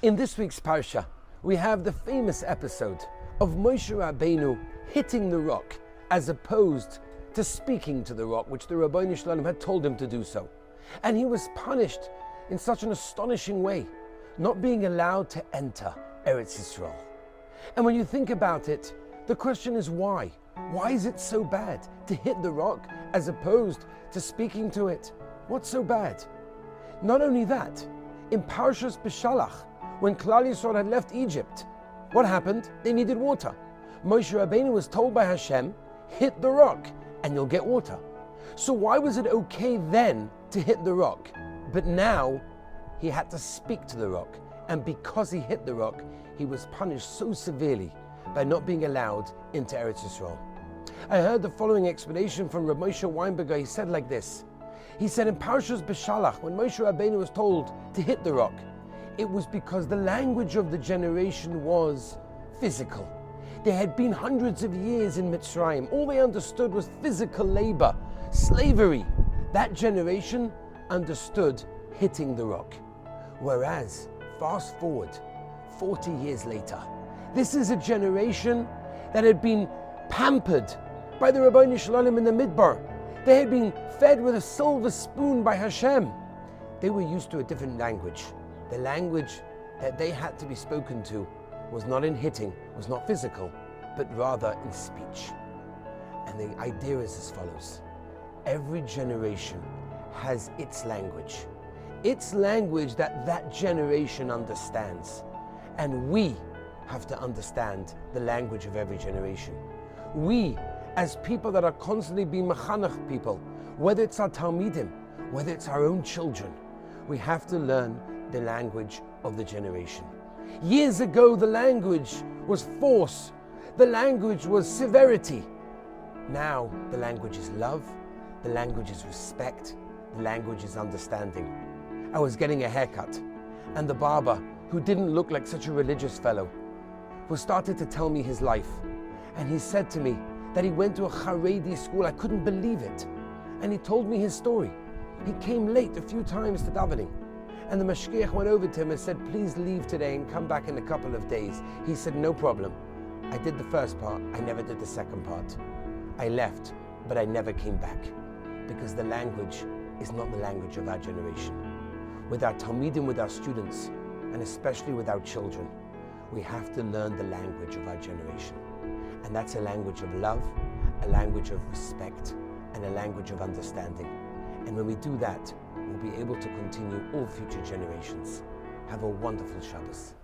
In this week's Parsha, we have the famous episode of Moshe Rabbeinu hitting the rock as opposed to speaking to the rock, which the Rabbi Shalom had told him to do so. And he was punished in such an astonishing way, not being allowed to enter Eretz Yisrael. And when you think about it, the question is why? Why is it so bad to hit the rock as opposed to speaking to it? What's so bad? Not only that, in Parshas B'Shalach, when Klal Yisrael had left Egypt, what happened? They needed water. Moshe Rabbeinu was told by Hashem, hit the rock and you'll get water. So why was it okay then to hit the rock? But now he had to speak to the rock. And because he hit the rock, he was punished so severely by not being allowed into Eretz Yisrael. I heard the following explanation from Rabbi Moshe Weinberger. He said like this. He said in Parshas B'Shalach, when Moshe Rabbeinu was told to hit the rock, it was because the language of the generation was physical. They had been hundreds of years in Mitzrayim. All they understood was physical labor, slavery. That generation understood hitting the rock. Whereas, fast forward 40 years later, this is a generation that had been pampered by the Rabbi Shalom in the Midbar. They had been fed with a silver spoon by Hashem. They were used to a different language. The language that they had to be spoken to was not in hitting, was not physical, but rather in speech. And the idea is as follows. Every generation has its language that that generation understands. And we have to understand the language of every generation. We, as people that are constantly being mechanech people, whether it's our Talmidim, whether it's our own children, we have to learn the language of the generation. Years ago, the language was force. The language was severity. Now, the language is love. The language is respect. The language is understanding. I was getting a haircut, and the barber, who didn't look like such a religious fellow, was started to tell me his life. And he said to me that he went to a Haredi school. I couldn't believe it. And he told me his story. He came late a few times to davening. And the mashgiach went over to him and said, please leave today and come back in a couple of days. He said, no problem. I did the first part, I never did the second part. I left, but I never came back. Because the language is not the language of our generation. With our Talmidim, with our students, and especially with our children, we have to learn the language of our generation. And that's a language of love, a language of respect, and a language of understanding. And when we do that, we'll be able to continue all future generations. Have a wonderful Shabbos.